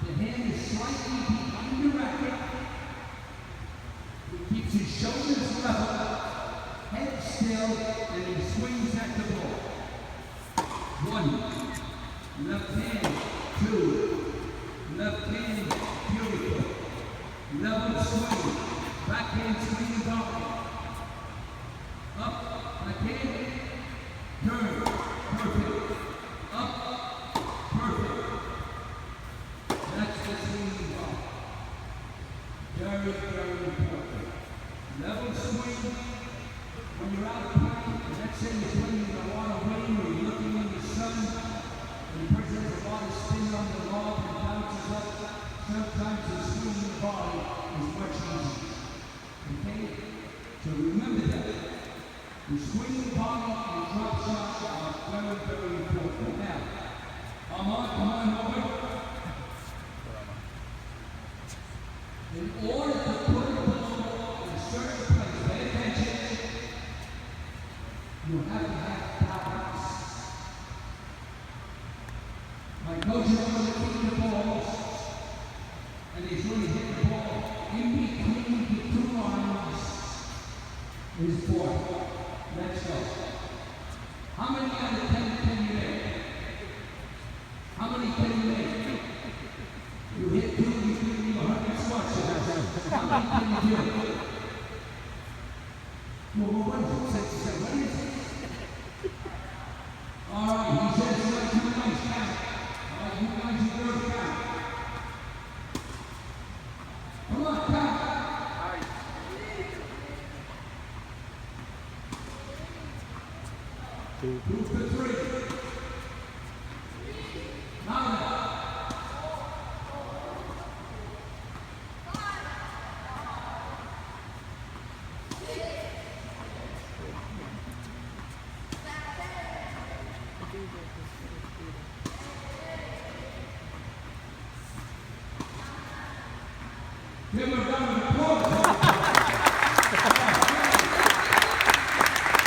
The hand is slightly behind the racket. He keeps his shoulders level, head still, and he swings at the ball. 1, left hand, 2, left hand, beautiful. Level swing, backhand swing and volley. Up, backhand, turn, perfect. Up, perfect. That's the swing and volley. Very, very important. Level swing, when you're out of play, let's say you're playing in a lot of rain or you're looking in the sun, and the person has a lot of spin on the lob and bounces up, sometimes the swing and volley is much easier. Okay? So remember that. The swing and volley and drop shot are very, very important. Now, come on over. In order to put a ball in a certain place, pay attention, you have to have balance. My coach is going to kick the balls, and he's going to hit the ball in between the 2 lines is 4. Let's go. How many out of 10 can you make? How many can you make? You hit 2, you give me 100 spots. How many can you do? Well, what is it? 6, 7, what is it? All right, he says like 2 guys count. All right, you guys are good count. Come on, count. 2 for 3. Now. Give him a round of applause.